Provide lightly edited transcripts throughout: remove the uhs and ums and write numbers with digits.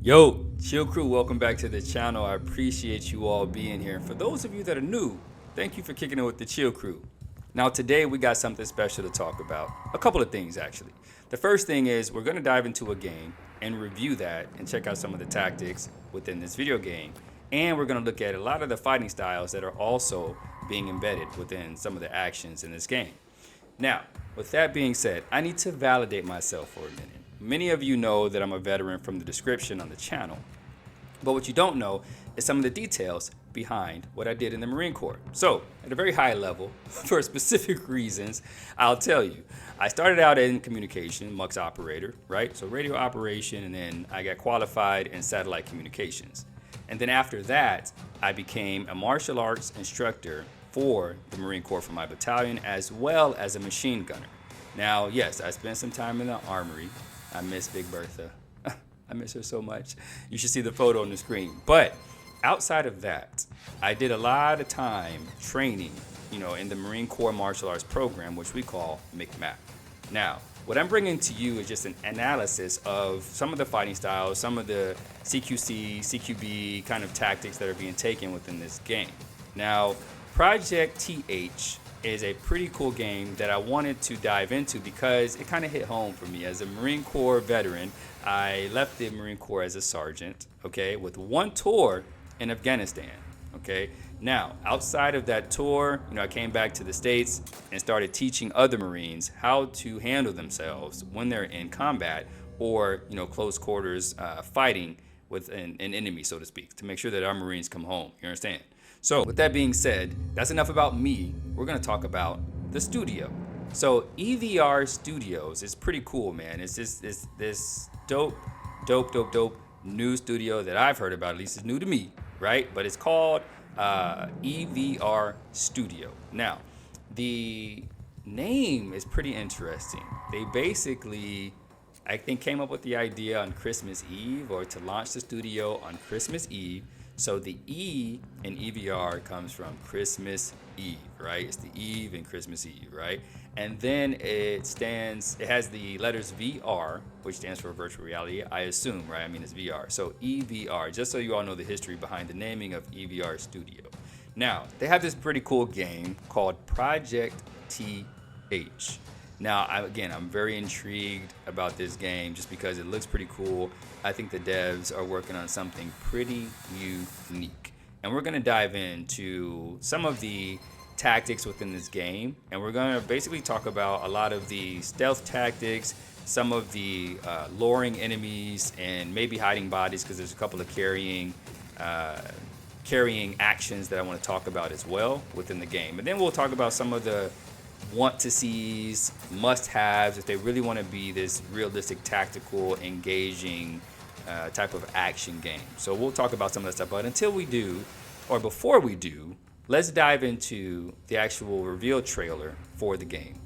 Yo, Chill Crew, welcome back to the channel. I appreciate you all being here. For those of you that are new, thank you for kicking it with the Chill Crew. Now today we got something special to talk about. A couple of things actually. The first thing is we're going to dive into a game and review that and check out some of the tactics within this video game. And we're going to look at a lot of the fighting styles that are also being embedded within some of the actions in this game. Now, with that being said, I need to validate myself for a minute. Many of you know that I'm a veteran from the description on the channel, but what you don't know is some of the details behind what I did in the Marine Corps. So, at a very high level, for specific reasons, I'll tell you. I started out in communication, MUX operator, right? So radio operation, and then I got qualified in satellite communications. And then after that, I became a martial arts instructor for the Marine Corps for my battalion, as well as a machine gunner. Now, yes, I spent some time in the armory. I miss Big Bertha. I miss her so much. You should see the photo on the screen. But outside of that, I did a lot of time training, in the Marine Corps martial arts program, which we call MCMAP. Now, what I'm bringing to you is just an analysis of some of the fighting styles, some of the CQC, CQB kind of tactics that are being taken within this game. Now, Project TH is a pretty cool game that I wanted to dive into because it kind of hit home for me. As a Marine Corps veteran, I left the Marine Corps as a sergeant, okay, with one tour in Afghanistan, okay. Now, outside of that tour, I came back to the States and started teaching other Marines how to handle themselves when they're in combat or, close quarters fighting with an enemy, so to speak, to make sure that our Marines come home, you understand? So with that being said, that's enough about me. We're gonna talk about the studio. So EVR Studios is pretty cool, man. It's this dope new studio that I've heard about. At least it's new to me, right? But it's called EVR Studio. Now, the name is pretty interesting. They basically, I think, came up with the idea on Christmas Eve, or to launch the studio on Christmas Eve. So the E in EVR comes from Christmas Eve, right? It's the Eve in Christmas Eve, right? And then it has the letters VR, which stands for virtual reality, I assume, right? I mean, it's VR. So EVR, just so you all know the history behind the naming of EVR Studio. Now, they have this pretty cool game called Project TH. Now, I'm very intrigued about this game just because it looks pretty cool. I think the devs are working on something pretty unique. And we're going to dive into some of the tactics within this game. And we're going to basically talk about a lot of the stealth tactics, some of the luring enemies, and maybe hiding bodies, because there's a couple of carrying actions that I want to talk about as well within the game. And then we'll talk about some of the want to sees, must haves, if they really want to be this realistic, tactical, engaging type of action game. So we'll talk about some of that stuff. But until we do, or before we do, let's dive into the actual reveal trailer for the game.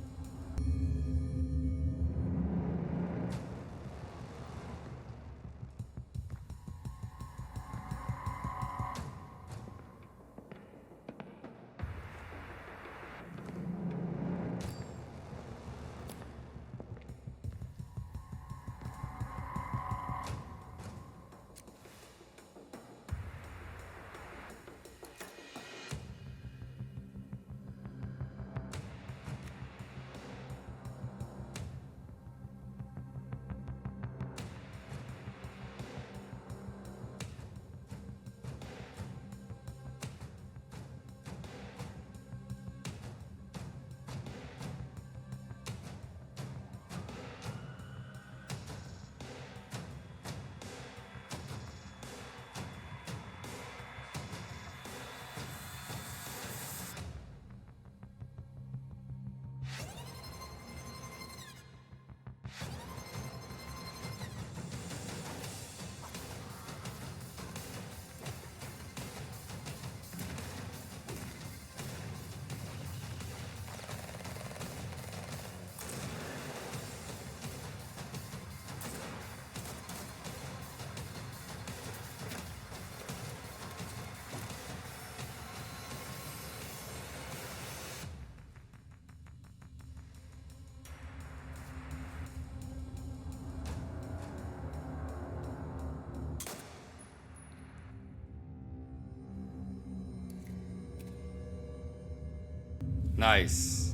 Nice.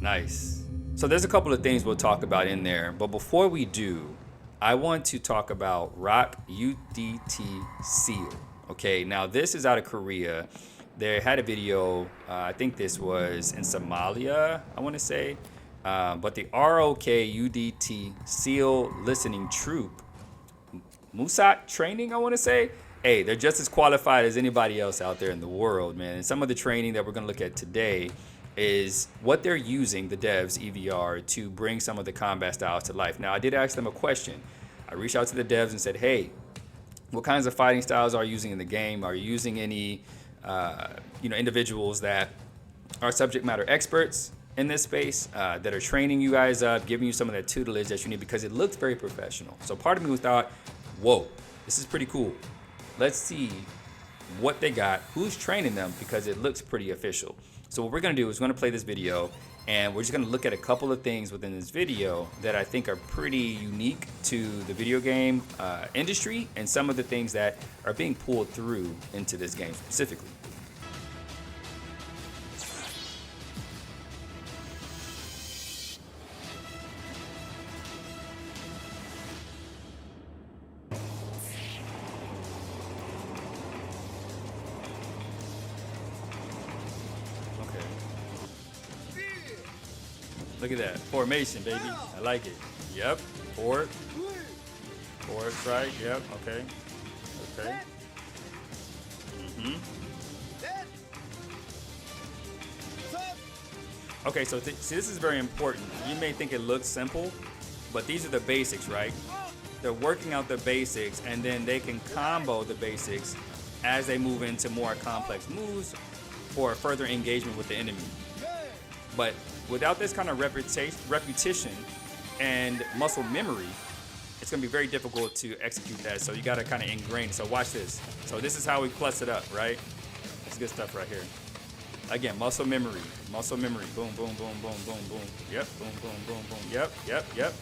Nice. So there's a couple of things we'll talk about in there, but before we do, I want to talk about Rock UDT Seal. Okay, now this is out of Korea. They had a video, I think this was in Somalia, I want to say, but the ROK UDT SEAL Listening Troop, Musat training, I want to say. Hey, they're just as qualified as anybody else out there in the world, man. And some of the training that we're going to look at today is what they're using, the devs, EVR, to bring some of the combat styles to life. Now, I did ask them a question. I reached out to the devs and said, hey, what kinds of fighting styles are you using in the game? Are you using any, individuals that are subject matter experts in this space that are training you guys up, giving you some of that tutelage that you need? Because it looks very professional. So part of me thought, whoa, this is pretty cool. Let's see what they got, who's training them, because it looks pretty official. So what we're gonna do is we're gonna play this video, and we're just gonna look at a couple of things within this video that I think are pretty unique to the video game industry, and some of the things that are being pulled through into this game specifically. Look at that. Formation, baby. I like it. Yep. Forward. Forward, strike. Yep. Okay. Okay. Okay, so see, this is very important. You may think it looks simple, but these are the basics, right? They're working out the basics, and then they can combo the basics as they move into more complex moves for further engagement with the enemy. But without this kind of repetition and muscle memory, it's going to be very difficult to execute that. So you got to kind of ingrain. So watch this. So this is how we plus it up, right? That's good stuff right here. Again, muscle memory. Muscle memory. Boom, boom, boom, boom, boom, boom. Yep, boom, boom, boom, boom. Yep, yep, yep.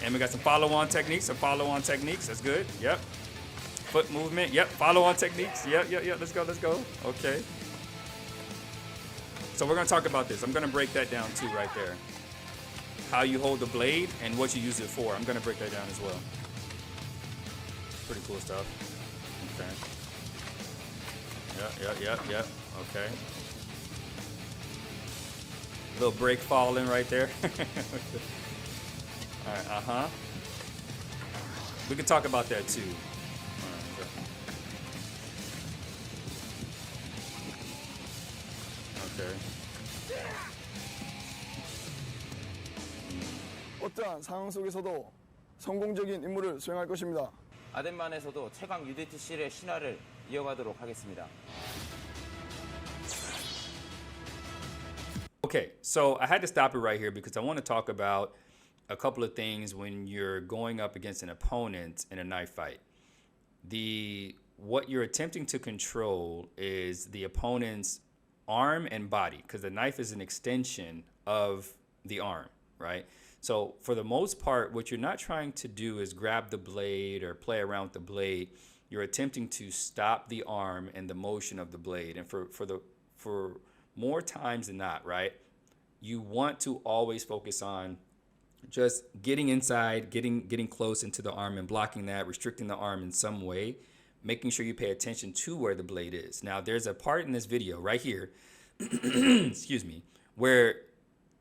And we got some follow-on techniques. That's good. Yep. Foot movement. Yep. Follow-on techniques. Yep, yep, yep. Let's go, let's go. Okay. So we're going to talk about this. I'm going to break that down too right there. How you hold the blade and what you use it for. I'm going to break that down as well. Pretty cool stuff. Okay. Yep. Okay. Little break falling right there. All right, We can talk about that too. Okay. 어떠한 상황 속에서도 성공적인 임무를 수행할 것입니다. 아덴만에서도 최강 UDTC의 신화를 이어가도록 하겠습니다. Okay, so I had to stop it right here because I want to talk about a couple of things when you're going up against an opponent in a knife fight. What you're attempting to control is the opponent's arm and body, because the knife is an extension of the arm, right? So for the most part, what you're not trying to do is grab the blade or play around with the blade. You're attempting to stop the arm and the motion of the blade. And for more times than not, right, you want to always focus on just getting inside, getting close into the arm and blocking that, restricting the arm in some way, making sure you pay attention to where the blade is. Now, there's a part in this video right here, excuse me, where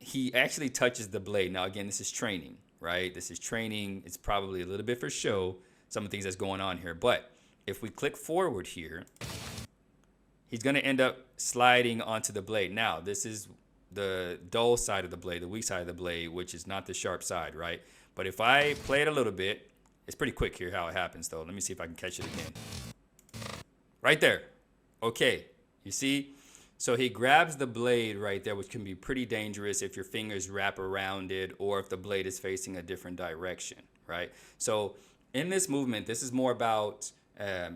he actually touches the blade. Now, again, this is training, right? This is training. It's probably a little bit for show, some of the things that's going on here. But if we click forward here, he's going to end up sliding onto the blade. Now, this is the dull side of the blade, the weak side of the blade, which is not the sharp side, right? But if I play it a little bit, it's pretty quick here how it happens, though. Let me see if I can catch it again. Right there. Okay. You see? So he grabs the blade right there, which can be pretty dangerous if your fingers wrap around it or if the blade is facing a different direction, right? So in this movement, this is more about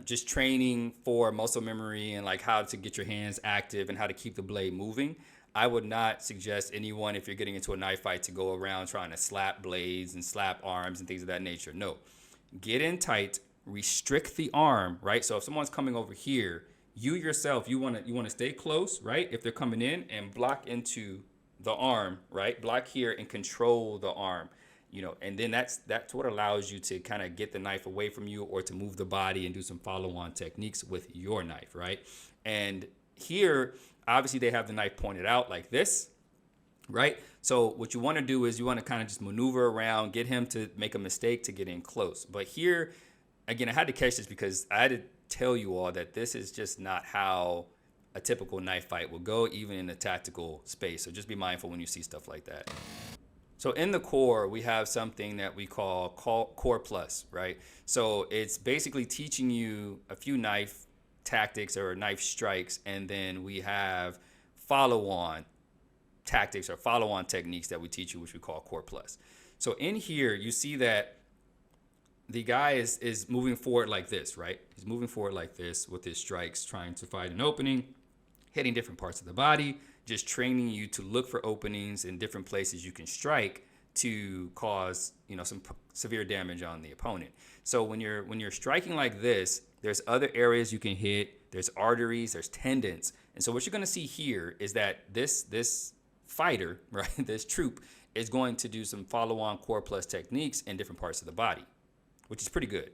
just training for muscle memory and like how to get your hands active and how to keep the blade moving. I would not suggest anyone, if you're getting into a knife fight, to go around trying to slap blades and slap arms and things of that nature. No. Get in tight, restrict the arm, right? So if someone's coming over here, you yourself, you want to stay close, right? If they're coming in, and block into the arm, right? Block here and control the arm, and then that's what allows you to kind of get the knife away from you, or to move the body and do some follow-on techniques with your knife, right? And here, obviously, they have the knife pointed out like this, right? So what you want to do is you want to kind of just maneuver around, get him to make a mistake to get in close. But here, again, I had to catch this because I had to tell you all that this is just not how a typical knife fight will go, even in a tactical space. So just be mindful when you see stuff like that. So in the core, we have something that we call Core Plus, right? So it's basically teaching you a few knife tactics or knife strikes, and then we have follow-on tactics or follow-on techniques that we teach you, which we call Core Plus. So in here, you see that the guy is moving forward like this, right? He's moving forward like this with his strikes, trying to find an opening, hitting different parts of the body, just training you to look for openings in different places you can strike to cause, some severe damage on the opponent. So when you're striking like this, there's other areas you can hit. There's arteries, there's tendons. And so what you're going to see here is that this fighter, right, this troop is going to do some follow-on Core Plus techniques in different parts of the body, which is pretty good.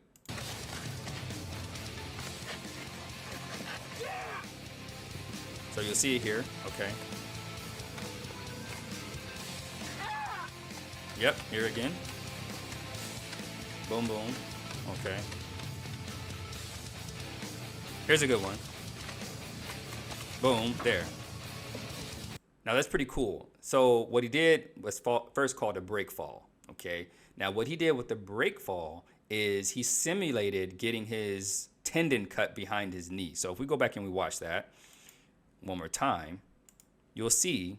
So you'll see it here, okay. Yep, here again. Boom, boom, okay. Here's a good one. Boom, there. Now that's pretty cool. So what he did was first called a break fall, okay. Now what he did with the break fall is he simulated getting his tendon cut behind his knee. So if we go back and we watch that one more time, you'll see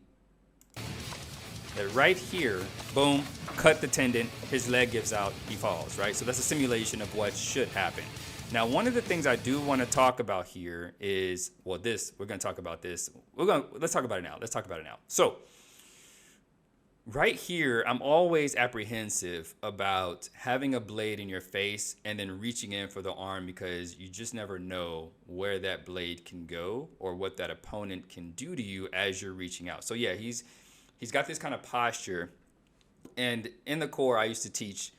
that right here, boom, cut the tendon, his leg gives out, he falls, right? So that's a simulation of what should happen. Now, one of the things I do want to talk about here is, we're going to talk about this. Let's talk about it now. So right here, I'm always apprehensive about having a blade in your face and then reaching in for the arm, because you just never know where that blade can go or what that opponent can do to you as you're reaching out. So yeah, he's got this kind of posture. And in the core, I used to teach,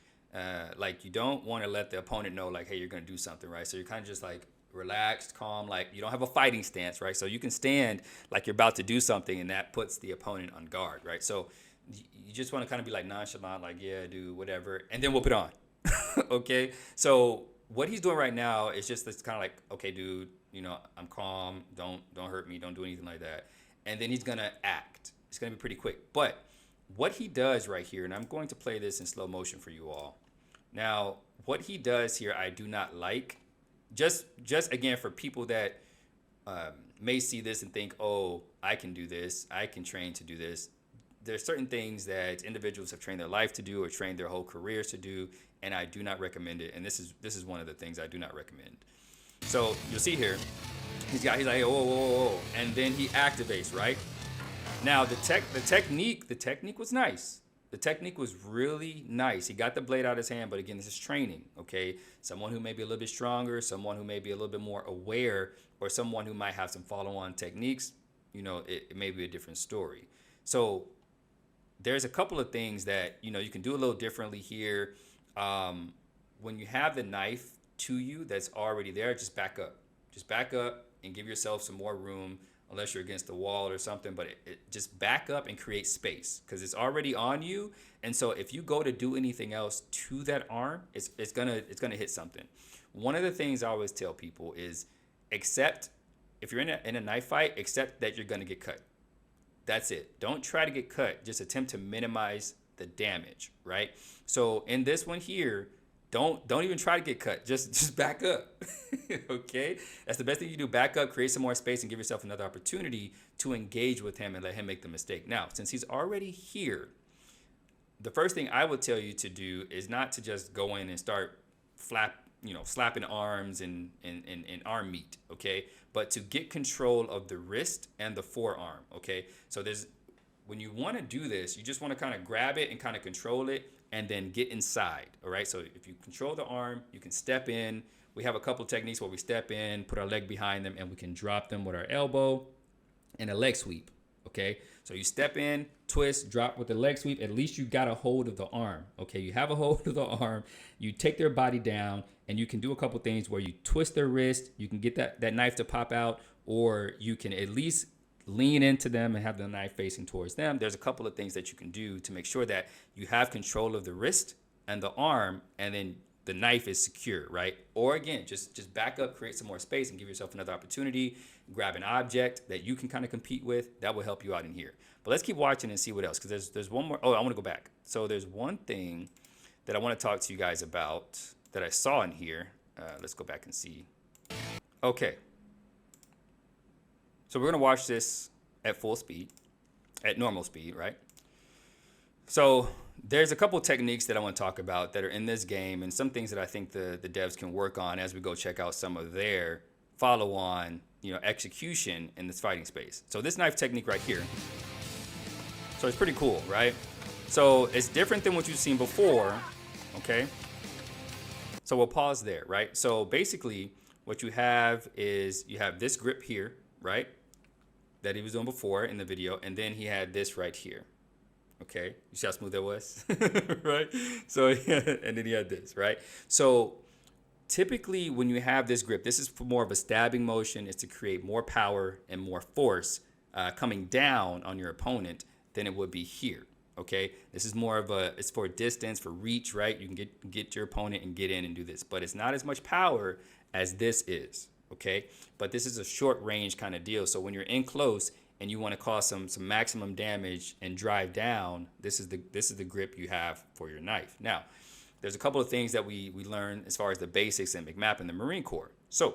like, you don't want to let the opponent know, like, hey, you're going to do something, right? So you're kind of just like relaxed, calm, like you don't have a fighting stance, right? So you can stand like you're about to do something, and that puts the opponent on guard, right? So you just want to kind of be like nonchalant, like, yeah, dude, whatever, and then whoop it on. Okay? So what he's doing right now is just this kind of like, okay, dude, I'm calm, don't hurt me, don't do anything like that. And then he's going to act. It's going to be pretty quick. But what he does right here, and I'm going to play this in slow motion for you all. Now, what he does here, I do not like. Just again, for people that may see this and think, oh, I can do this, I can train to do this. There's certain things that individuals have trained their life to do or trained their whole careers to do, and I do not recommend it. And this is one of the things I do not recommend. So you'll see here, he's like, whoa, whoa, whoa, whoa, and then he activates, right? Now the technique was nice. The technique was really nice. He got the blade out of his hand, but again, this is training, okay? Someone who may be a little bit stronger, someone who may be a little bit more aware, or someone who might have some follow-on techniques, it may be a different story. So there's a couple of things that, you can do a little differently here. When you have the knife to you that's already there, just back up. Just back up and give yourself some more room, unless you're against the wall or something, but just back up and create space, because it's already on you. And so if you go to do anything else to that arm, it's gonna hit something. One of the things I always tell people is, accept, if you're in a knife fight, accept that you're gonna get cut. That's it. Don't try to get cut. Just attempt to minimize the damage, right? So in this one here, don't even try to get cut. Just back up. Okay? That's the best thing you do. Back up, create some more space, and give yourself another opportunity to engage with him and let him make the mistake. Now, since he's already here, the first thing I would tell you to do is not to just go in and start slapping arms and arm meat, okay? But to get control of the wrist and the forearm, okay? So when you want to do this, you just want to kind of grab it and kind of control it, and then get inside, all right? So if you control the arm, you can step in We have a couple techniques where we step in, put our leg behind them, and we can drop them with our elbow and a leg sweep. Okay, so you step in, twist, drop with the leg sweep. At least you got a hold of the arm. Okay, you have a hold of the arm. You take their body down, and you can do a couple things where you twist their wrist. You can get that knife to pop out, or you can at least lean into them and have the knife facing towards them. There's a couple of things that you can do to make sure that you have control of the wrist and the arm, and then the knife is secure, right? Or again, just back up, create some more space, and give yourself another opportunity. Grab an object that you can kind of compete with. That will help you out in here. But let's keep watching and see what else, because there's one more. Oh, I want to go back. So there's one thing that I want to talk to you guys about that I saw in here. Let's go back and see. Okay. So we're going to watch this at full speed, at normal speed, right? So there's a couple techniques that I want to talk about that are in this game, and some things that I think the devs can work on as we go check out some of their follow-on, execution in this fighting space. So this knife technique right here. So it's pretty cool, right? So it's different than what you've seen before, okay? So we'll pause there, right? So basically what you have is you have this grip here, right? That he was doing before in the video, and then he had this right here. Okay, you see how smooth that was, right? So, and then he had this, right? So typically when you have this grip, this is for more of a stabbing motion. It's to create more power and more force coming down on your opponent than it would be here. Okay, this is more of it's for distance, for reach, right? You can get your opponent and get in and do this, but it's not as much power as this is. Okay, but this is a short range kind of deal. So when you're in close and you want to cause some maximum damage and drive down, this is the grip you have for your knife. Now, there's a couple of things that we learn as far as the basics in McMap in the Marine Corps. So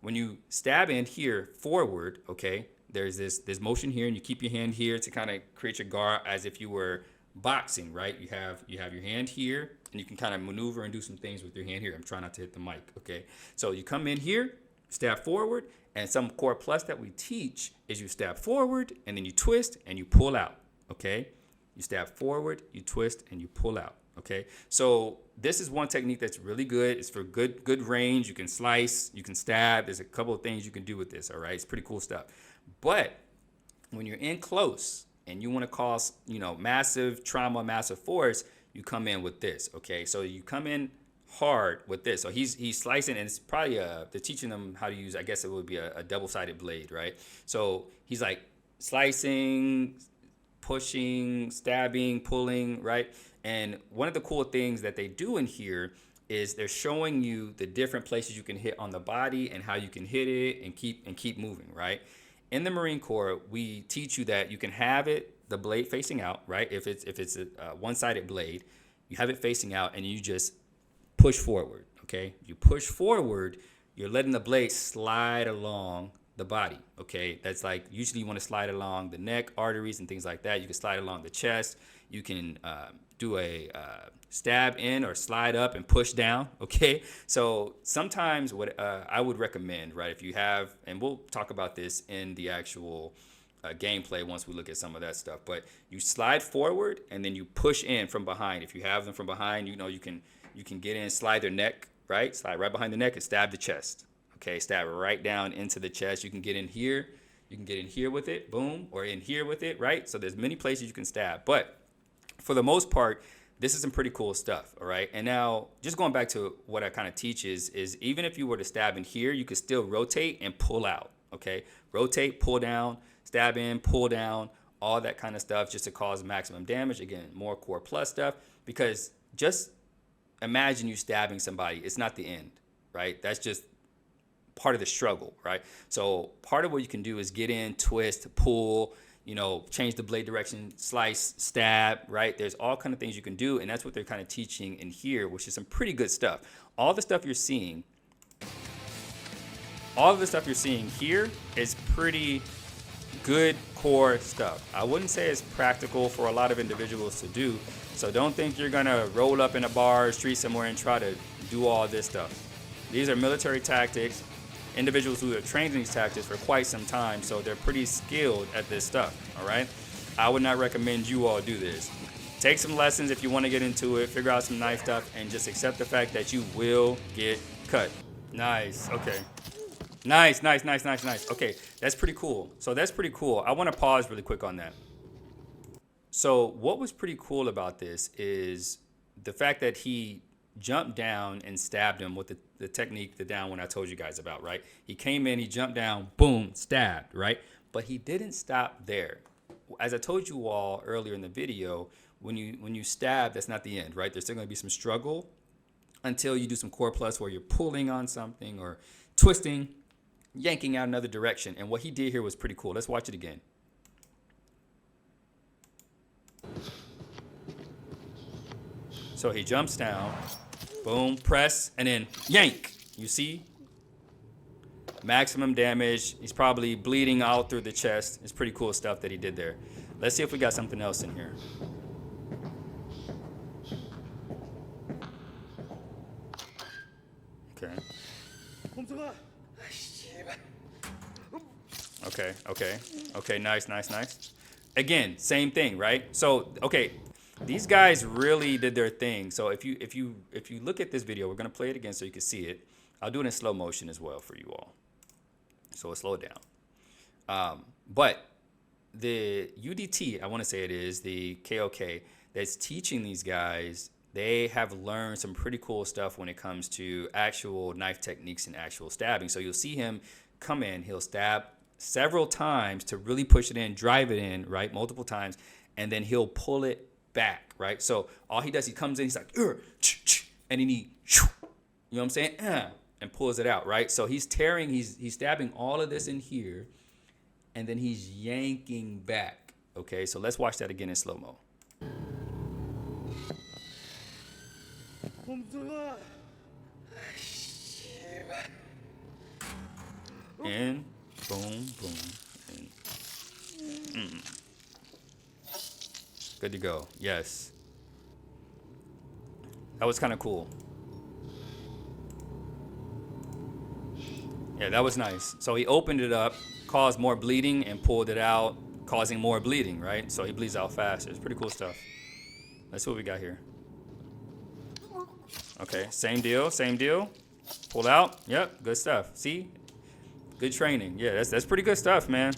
when you stab in here forward, okay, there's this motion here, and you keep your hand here to kind of create your guard as if you were boxing, right? You have your hand here, and you can kind of maneuver and do some things with your hand here. I'm trying not to hit the mic, okay? So you come in here, stab forward, and some core plus that we teach is you stab forward, and then you twist, and you pull out, okay? You stab forward, you twist, and you pull out, okay? So this is one technique that's really good. It's for good range. You can slice, you can stab. There's a couple of things you can do with this, all right? It's pretty cool stuff. But when you're in close and you want to cause, massive trauma, massive force, you come in with this, okay? So you come in hard with this. So he's slicing, and it's probably they're teaching them how to use, I guess it would be a double-sided blade, right? So he's like slicing, pushing, stabbing, pulling, right? And one of the cool things that they do in here is they're showing you the different places you can hit on the body and how you can hit it and keep moving, right? In the Marine Corps, we teach you that you can have the blade facing out, right? If it's a one-sided blade, you have it facing out, and you just push forward, okay? You push forward, you're letting the blade slide along the body, okay? That's like, usually you want to slide along the neck, arteries, and things like that. You can slide along the chest. You can do a stab in or slide up and push down, okay? So sometimes what I would recommend, right, if you have, and we'll talk about this in the actual gameplay once we look at some of that stuff, but you slide forward and then you push in from behind. If you have them from behind, you can get in, slide their neck, right? Slide right behind the neck and stab the chest, okay? Stab right down into the chest. You can get in here. You can get in here with it, boom, or in here with it, right? So there's many places you can stab, but for the most part, this is some pretty cool stuff, all right? And now, just going back to what I kind of teach is even if you were to stab in here, you could still rotate and pull out, okay? Rotate, pull down, stab in, pull down, all that kind of stuff just to cause maximum damage. Again, more core plus stuff, because just imagine you stabbing somebody. It's not the end, right? That's just part of the struggle, right? So part of what you can do is get in, twist, pull, change the blade direction, slice, stab, right? There's all kind of things you can do, and that's what they're kind of teaching in here, which is some pretty good stuff. All the stuff you're seeing here is pretty good core stuff. I wouldn't say it's practical for a lot of individuals to do, so don't think you're gonna roll up in a bar or street somewhere and try to do all this stuff. These are military tactics. Individuals who have trained in these tactics for quite some time, so they're pretty skilled at this stuff, all right? I would not recommend you all do this. Take some lessons if you want to get into it, figure out some knife stuff, and just accept the fact that you will get cut. Nice. Okay. Nice. Okay, that's pretty cool. So that's pretty cool. I want to pause really quick on that. So what was pretty cool about this is the fact that he jumped down and stabbed him with the technique, the down one I told you guys about, right? He came in, he jumped down, boom, stabbed, right? But he didn't stop there. As I told you all earlier in the video, when you stab, that's not the end, right? There's still going to be some struggle until you do some core plus where you're pulling on something or twisting, yanking out another direction. And what he did here was pretty cool. Let's watch it again. So he jumps down, boom, press, and then yank. You see? Maximum damage. He's probably bleeding out through the chest. It's pretty cool stuff that he did there. Let's see if we got something else in here. Okay. Okay, nice. Again, same thing, right? So, okay, these guys really did their thing. So if you look at this video, we're gonna play it again so you can see it. I'll do it in slow motion as well for you all. So we'll slow it down. But the UDT, I want to say it is the KOK that's teaching these guys. They have learned some pretty cool stuff when it comes to actual knife techniques and actual stabbing. So you'll see him come in, he'll stab several times to really push it in, drive it in, right? Multiple times, and then he'll pull it back, right? So all he does, he comes in, he's like, and then he, you know what I'm saying? And pulls it out, right? So he's tearing, he's stabbing all of this in here, and then he's yanking back, okay? So let's watch that again in slow-mo. And boom, and good to go. Yes, that was kind of cool. Yeah, that was nice. So he opened it up, caused more bleeding, and pulled it out, causing more bleeding, right? So he bleeds out faster. It's pretty cool stuff. Let's see what we got here. Okay, same deal. Pulled out. Yep, good stuff. See? Good training. Yeah, that's pretty good stuff, man.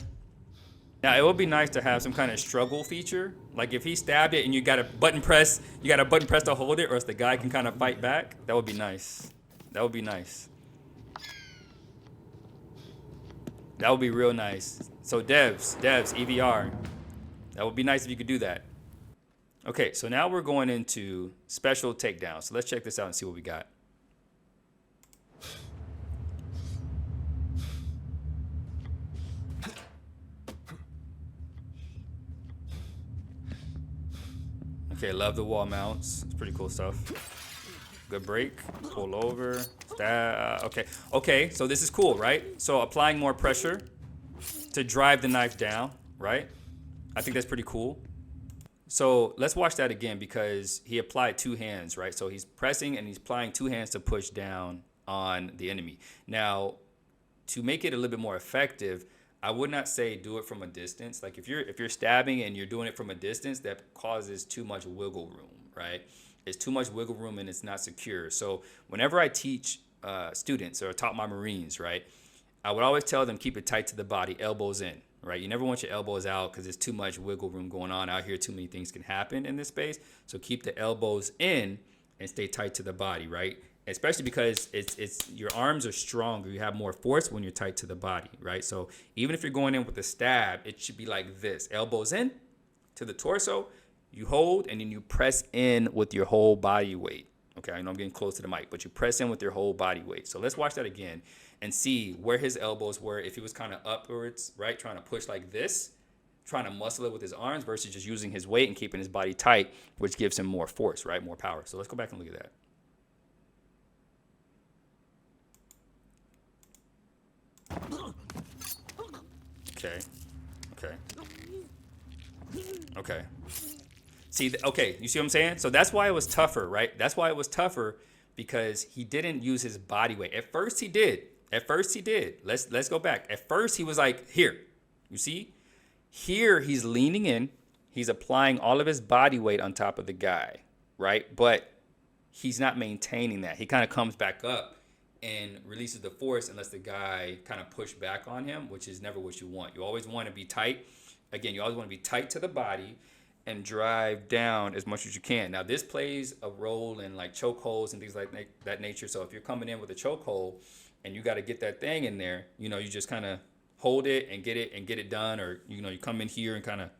Now, it would be nice to have some kind of struggle feature. Like if he stabbed it and you got a button press to hold it, or else the guy can kind of fight back. That would be nice. That would be real nice. So devs, EVR. That would be nice if you could do that. Okay, so now we're going into special takedowns. So let's check this out and see what we got. Okay, love the wall mounts. It's pretty cool stuff. Good break, pull over, stab. Okay, so this is cool, right? So applying more pressure to drive the knife down, right? I think that's pretty cool. So let's watch that again because he applied two hands, right? So he's pressing and he's applying two hands to push down on the enemy. Now, to make it a little bit more effective, I would not say do it from a distance. Like if you're stabbing and you're doing it from a distance, that causes too much wiggle room, right? It's too much wiggle room and it's not secure. So whenever I teach students or taught my Marines, right, I would always tell them keep it tight to the body, elbows in, right? You never want your elbows out because there's too much wiggle room going on out here. Too many things can happen in this space. So keep the elbows in and stay tight to the body, right? Especially because it's your arms are stronger. You have more force when you're tight to the body, right? So even if you're going in with a stab, it should be like this. Elbows in to the torso, you hold, and then you press in with your whole body weight. Okay, I know I'm getting close to the mic, but you press in with your whole body weight. So let's watch that again and see where his elbows were. If he was kind of upwards, right, trying to push like this, trying to muscle it with his arms versus just using his weight and keeping his body tight, which gives him more force, right, more power. So let's go back and look at that. Okay. See, okay, you see what I'm saying? So that's why it was tougher, right? That's why it was tougher because he didn't use his body weight. At first he did. Let's go back. At first he was like, here, you see? Here he's leaning in. He's applying all of his body weight on top of the guy, right? But he's not maintaining that. He kind of comes back up and releases the force and lets the guy kind of push back on him, which is never what you want. You always want to be tight. Again, you always want to be tight to the body and drive down as much as you can. Now, this plays a role in like chokeholds and things like that nature. So if you're coming in with a chokehold and you got to get that thing in there, you know, you just kind of hold it and get it done, or you know, you come in here and kind of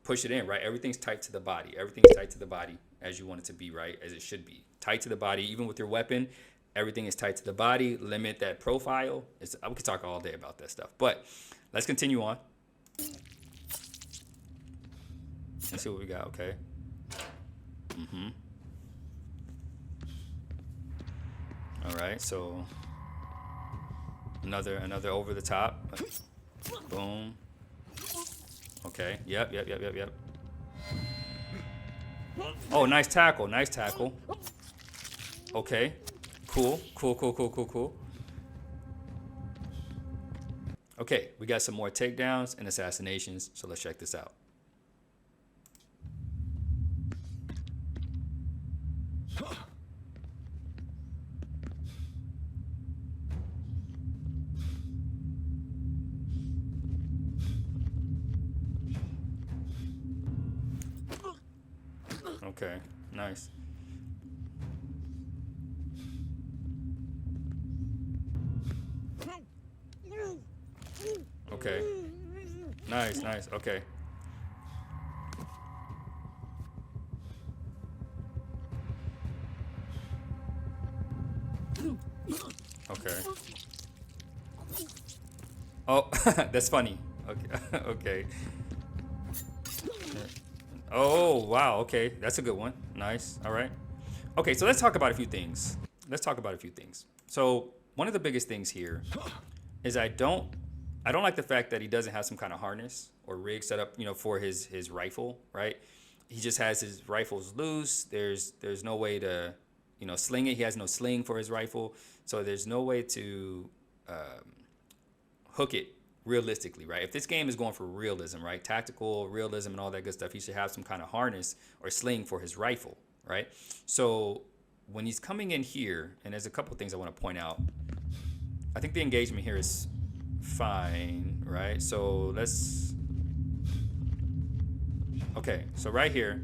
push it in, right? Everything's tight to the body. Everything's tight to the body as you want it to be, right? As it should be. Tight to the body, even with your weapon, everything is tight to the body. Limit that profile. We could talk all day about that stuff, but let's continue on. Let's see what we got, okay? All right, so another over the top. Boom. Okay, yep. Oh, nice tackle. Okay, cool. Okay, we got some more takedowns and assassinations, so let's check this out. Okay, nice. Okay. Nice. Okay. Okay. Oh, that's funny. Okay. Okay. Oh, wow. Okay. That's a good one. Nice. All right. Okay, so let's talk about a few things. So, one of the biggest things here is I don't like the fact that he doesn't have some kind of harness or rig set up, you know, for his rifle, right? He just has his rifles loose. There's no way to, you know, sling it. He has no sling for his rifle. So there's no way to hook it realistically, right? If this game is going for realism, right? Tactical realism and all that good stuff, he should have some kind of harness or sling for his rifle, right? So when he's coming in here, and there's a couple things I want to point out. I think the engagement here is fine, right? So okay, so right here.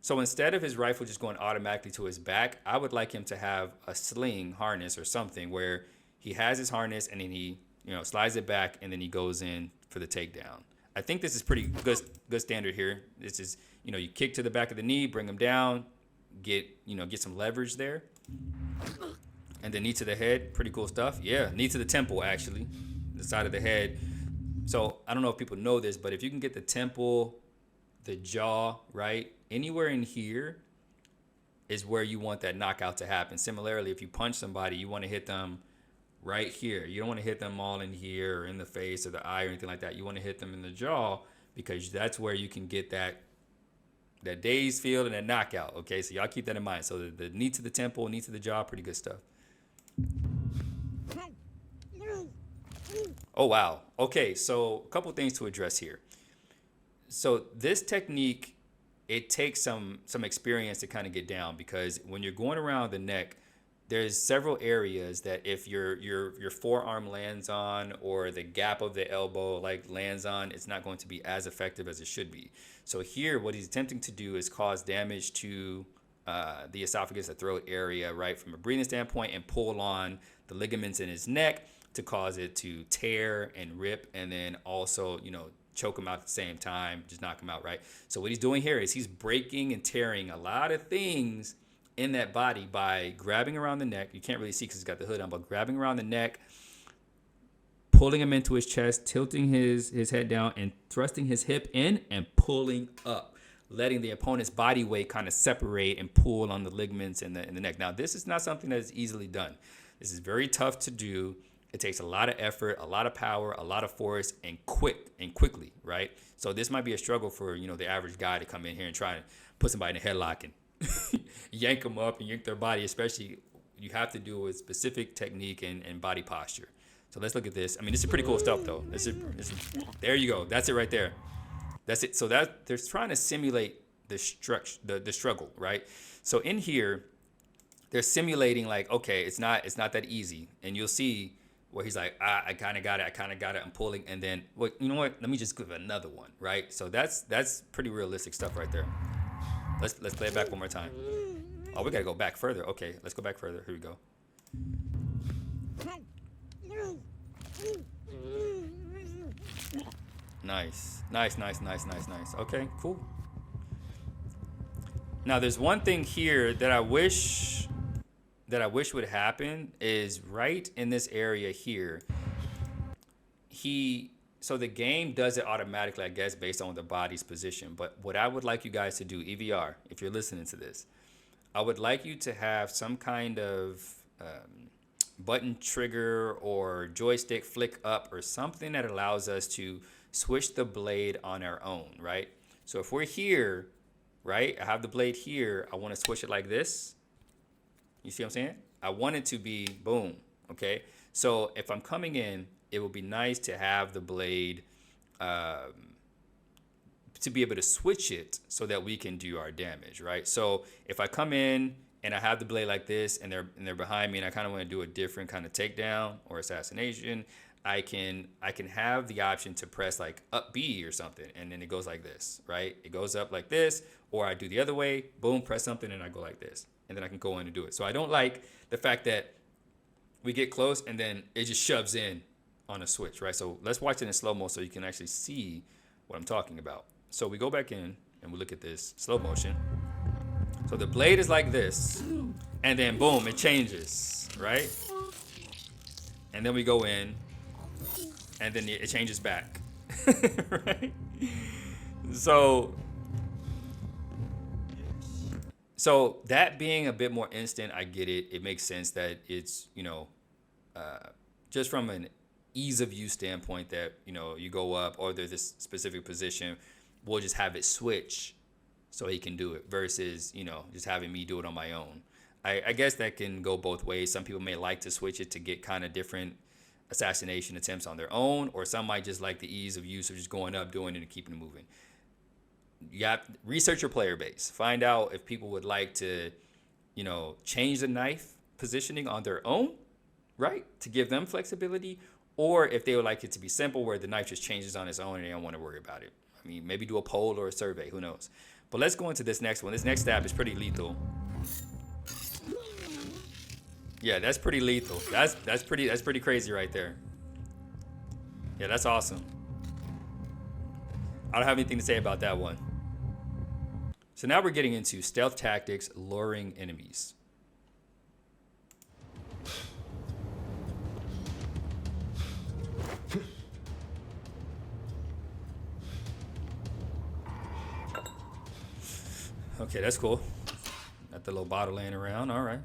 So instead of his rifle just going automatically to his back, I would like him to have a sling harness or something where he has his harness and then he, you know, slides it back and then he goes in for the takedown. I think this is pretty good standard here. This is, you know, you kick to the back of the knee, bring him down, get some leverage there. And then knee to the head, pretty cool stuff. Yeah, knee to the temple, actually, the side of the head. So I don't know if people know this, but if you can get the temple, the jaw, right, anywhere in here is where you want that knockout to happen. Similarly, if you punch somebody, you want to hit them right here. You don't want to hit them all in here or in the face or the eye or anything like that. You want to hit them in the jaw because that's where you can get that dazed feel and that knockout. Okay, so y'all keep that in mind. So the knee to the temple, knee to the jaw, pretty good stuff. Oh, wow. Okay, so a couple things to address here. So this technique, it takes some experience to kind of get down, because when you're going around the neck, there's several areas that if your forearm lands on or the gap of the elbow like lands on, it's not going to be as effective as it should be. So here, what he's attempting to do is cause damage to the esophagus, the throat area, right, from a breathing standpoint, and pull on the ligaments in his neck to cause it to tear and rip, and then also, you know, choke him out at the same time, just knock him out, right? So what he's doing here is he's breaking and tearing a lot of things in that body by grabbing around the neck. You can't really see because he's got the hood on, but grabbing around the neck, pulling him into his chest, tilting his head down, and thrusting his hip in and pulling up, letting the opponent's body weight kind of separate and pull on the ligaments in the neck. Now, this is not something that is easily done. This is very tough to do. It takes a lot of effort, a lot of power, a lot of force, and quickly, right? So this might be a struggle for, you know, the average guy to come in here and try to put somebody in a headlock and yank them up and yank their body. Especially, you have to do it with specific technique and body posture. So let's look at this. I mean, this is pretty cool stuff, though. There you go. That's it right there. That's it. So that they're trying to simulate the struggle, right? So in here, they're simulating like, okay, it's not that easy. And you'll see where he's like, I kind of got it, I'm pulling, and then, well, you know what? Let me just give another one, right? So that's pretty realistic stuff right there. Let's play it back one more time. Oh, we gotta go back further. Okay, let's go back further. Here we go. Nice. Okay, cool. Now there's one thing here that I wish would happen is right in this area here. So the game does it automatically, I guess, based on the body's position. But what I would like you guys to do, EVR, if you're listening to this, I would like you to have some kind of button trigger or joystick flick up or something that allows us to switch the blade on our own, right? So if we're here, right, I have the blade here, I want to switch it like this. You see what I'm saying? I want it to be boom, okay? So if I'm coming in, it would be nice to have the blade to be able to switch it so that we can do our damage, right? So if I come in and I have the blade like this and they're behind me and I kind of want to do a different kind of takedown or assassination, I can have the option to press like up B or something, and then it goes like this, right? It goes up like this, or I do the other way, boom, press something, and I go like this, and then I can go in and do it. So I don't like the fact that we get close and then it just shoves in on a switch, right? So let's watch it in slow mo so you can actually see what I'm talking about. So we go back in and we look at this slow motion. So the blade is like this, and then boom, it changes, right? And then we go in, and then it changes back, right? So that being a bit more instant, I get it. It makes sense that it's, just from an ease of use standpoint that, you go up or there's this specific position, we'll just have it switch so he can do it versus, just having me do it on my own. I guess that can go both ways. Some people may like to switch it to get kind of different assassination attempts on their own, or some might just like the ease of use of just going up, doing it, and keeping it moving. You have to research your player base. Find out if people would like to, change the knife positioning on their own, right, to give them flexibility, or if they would like it to be simple where the knife just changes on its own and they don't want to worry about it. I mean, maybe do a poll or a survey, who knows. But let's go into this next one. This next stab is pretty lethal. Yeah, that's pretty lethal. That's pretty crazy right there. Yeah, that's awesome. I don't have anything to say about that one. So now we're getting into stealth tactics, luring enemies. Okay, that's cool. Got the little bottle laying around. All right.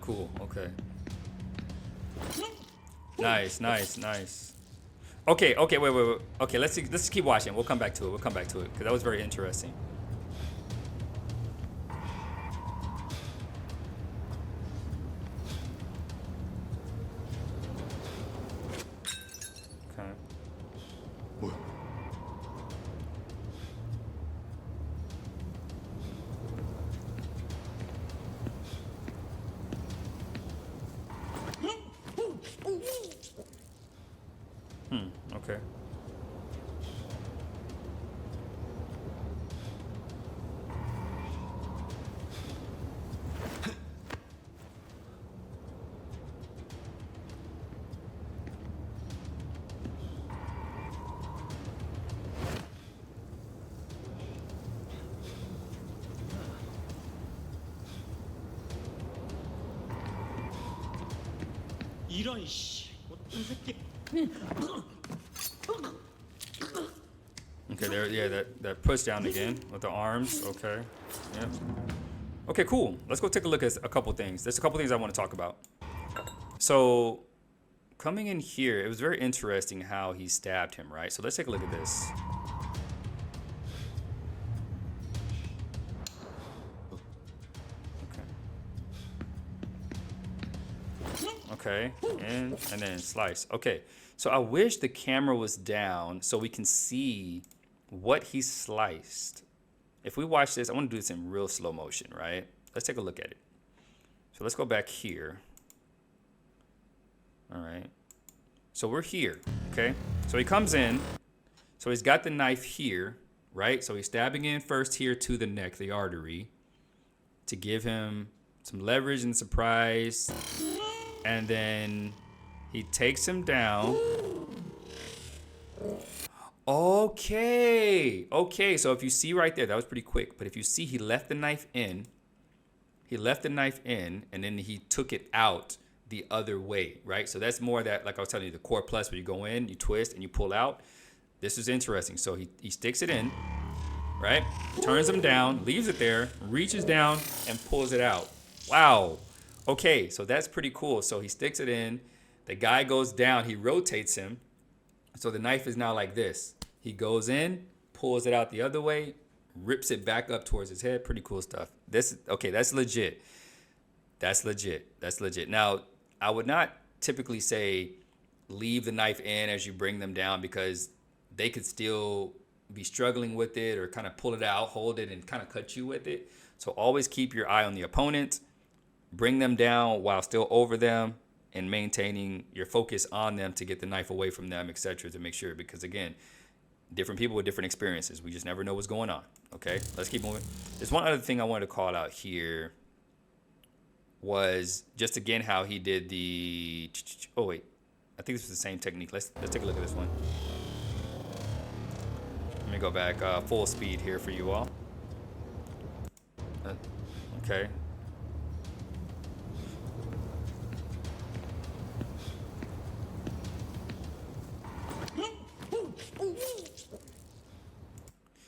Cool. Okay. Nice. Okay. Wait. Okay, let's keep watching. We'll come back to it because that was very interesting. Okay. 이런 씨, 어떤 새끼? Okay, there. Yeah, that push down again with the arms. Okay. Yep. Okay, cool. Let's go take a look at a couple things. There's a couple things I want to talk about. So, coming in here, it was very interesting how he stabbed him, right? So let's take a look at this. Okay, and then slice. Okay, so I wish the camera was down so we can see what he sliced. If we watch this, I want to do this in real slow motion, right? Let's take a look at it. So let's go back here. All right. So we're here, okay? So he comes in. So he's got the knife here, right? So he's stabbing in first here to the neck, the artery, to give him some leverage and surprise. And then he takes him down. Okay. Okay, so if you see right there, that was pretty quick. But if you see, he left the knife in. He left the knife in, and then he took it out the other way, right? So that's more that, like I was telling you, the core plus, where you go in, you twist, and you pull out. This is interesting. So he sticks it in, right? Turns him down, leaves it there, reaches down, and pulls it out. Wow. Okay, so that's pretty cool. So he sticks it in. The guy goes down. He rotates him. So the knife is now like this. He goes in, pulls it out the other way, rips it back up towards his head. Pretty cool stuff. Okay, that's legit. That's legit. That's legit. Now, I would not typically say leave the knife in as you bring them down, because they could still be struggling with it or kind of pull it out, hold it, and kind of cut you with it. So always keep your eye on the opponent. Bring them down while still over them, and maintaining your focus on them to get the knife away from them, etc., to make sure, because again, different people with different experiences. We just never know what's going on. Okay, let's keep moving. There's one other thing I wanted to call out here, was just again how he did the, oh wait, I think this was the same technique. Let's take a look at this one. Let me go back full speed here for you all. Okay.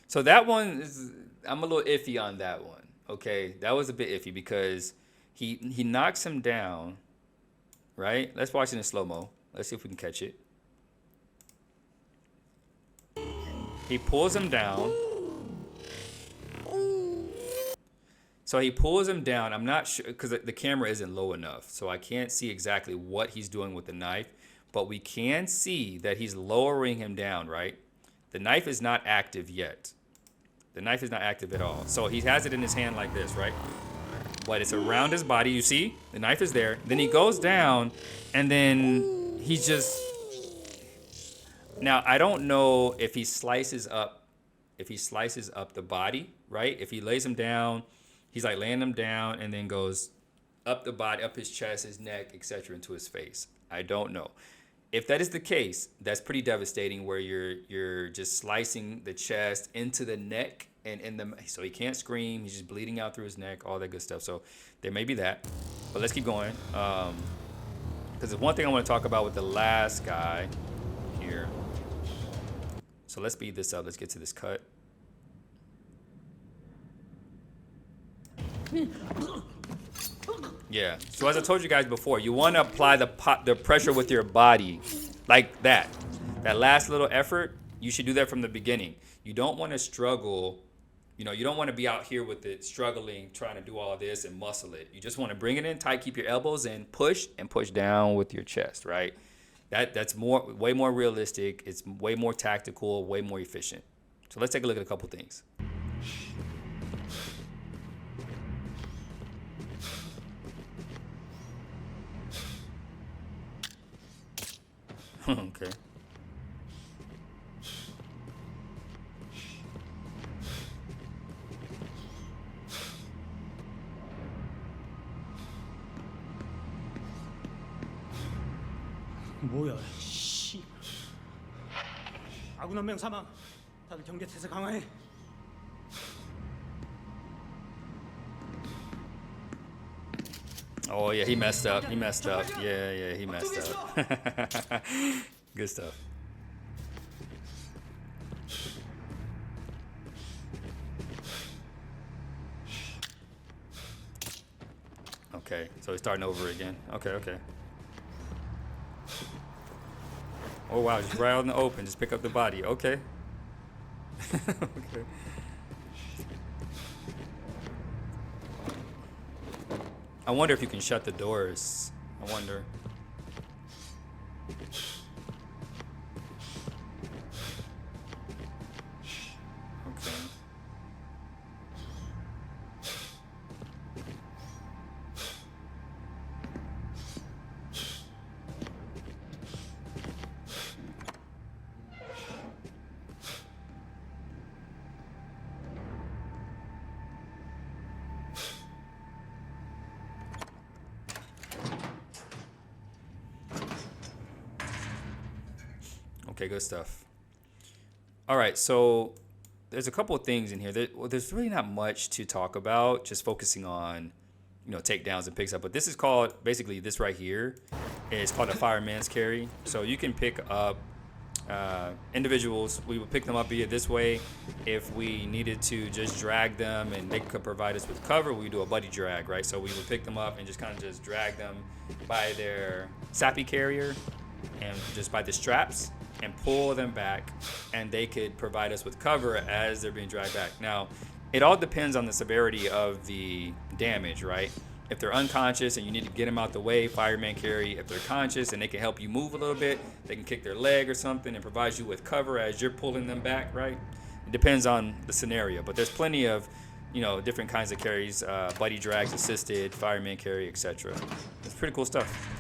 So that one is, I'm a little iffy on that one. Okay, that was a bit iffy because he knocks him down, right? Let's watch it in slow-mo. Let's see if we can catch it. He pulls him down. So he pulls him down. I'm not sure, because the camera isn't low enough, so I can't see exactly what he's doing with the knife, but we can see that he's lowering him down, right? The knife is not active yet. The knife is not active at all. So he has it in his hand like this, right? But it's around his body. You see? The knife is there. Then he goes down, and then he just... Now, I don't know if he slices up the body, right? If he lays him down, he's like laying him down and then goes up the body, up his chest, his neck, etc., into his face. I don't know. If that is the case, that's pretty devastating, where you're just slicing the chest into the neck and in the, so he can't scream, he's just bleeding out through his neck, all that good stuff. So there may be that, but let's keep going. Because there's one thing I want to talk about with the last guy here. So let's speed this up. Let's get to this cut. Yeah. So as I told you guys before, you want to apply the pressure with your body like that. That last little effort, you should do that from the beginning. You don't want to struggle. You know, you don't want to be out here with it struggling, trying to do all this and muscle it. You just want to bring it in tight, keep your elbows in, push, and push down with your chest, right? That's way more realistic. It's way more tactical, way more efficient. So let's take a look at a couple things. Okay. 뭐야, 씨. 아군 한 명 사망. 다들 경계 태세 강화해. Oh yeah, he messed up. He messed up. Yeah, he messed up. Good stuff. Okay, so he's starting over again. Okay. Oh wow, just right out in the open, just pick up the body. Okay. Okay. I wonder if you can shut the doors. I wonder. Okay, good stuff. All right, so there's a couple of things in here. There's really not much to talk about, just focusing on, takedowns and picks up. But this is called, basically this right here is called a fireman's carry. So you can pick up individuals. We would pick them up via this way. If we needed to just drag them and they could provide us with cover, we do a buddy drag, right? So we would pick them up and just kind of just drag them by their sappy carrier and just by the straps and pull them back, and they could provide us with cover as they're being dragged back. Now, it all depends on the severity of the damage, right? If they're unconscious and you need to get them out the way, fireman carry. If they're conscious and they can help you move a little bit, they can kick their leg or something and provide you with cover as you're pulling them back, right? It depends on the scenario, but there's plenty of, different kinds of carries, buddy drags, assisted, fireman carry, etc. It's pretty cool stuff.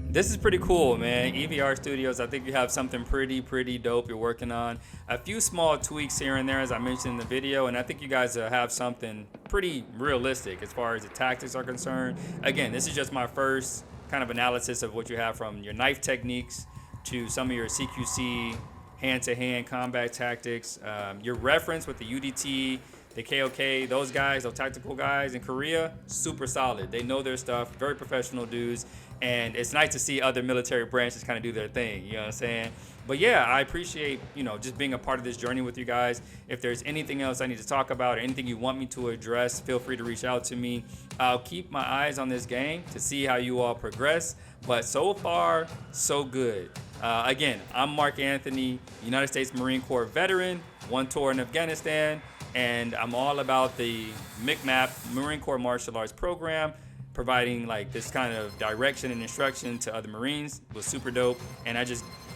This is pretty cool, man. EVR Studios, I think you have something pretty dope you're working on. A few small tweaks here and there, as I mentioned in the video, and I think you guys have something pretty realistic as far as the tactics are concerned. Again, this is just my first kind of analysis of what you have, from your knife techniques to some of your CQC hand-to-hand combat tactics. Your reference with the UDT, the KOK, those guys, those tactical guys in Korea, super solid. They know their stuff, very professional dudes. And it's nice to see other military branches kind of do their thing, you know what I'm saying? But yeah, I appreciate, just being a part of this journey with you guys. If there's anything else I need to talk about or anything you want me to address, feel free to reach out to me. I'll keep my eyes on this game to see how you all progress. But so far, so good. Again, I'm Mark Anthony, United States Marine Corps veteran, one tour in Afghanistan, and I'm all about the MCMAP, Marine Corps Martial Arts Program, providing like this kind of direction and instruction to other Marines. Was super dope, and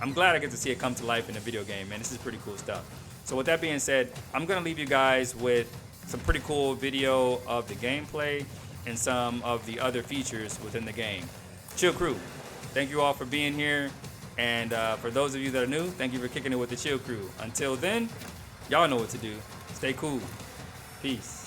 I'm glad I get to see it come to life in a video game, man. This is pretty cool stuff. So with that being said, I'm gonna leave you guys with some pretty cool video of the gameplay and some of the other features within the game. Chill Crew, thank you all for being here, and for those of you that are new, thank you for kicking it with the Chill Crew. Until then, y'all know what to do. Stay cool. Peace.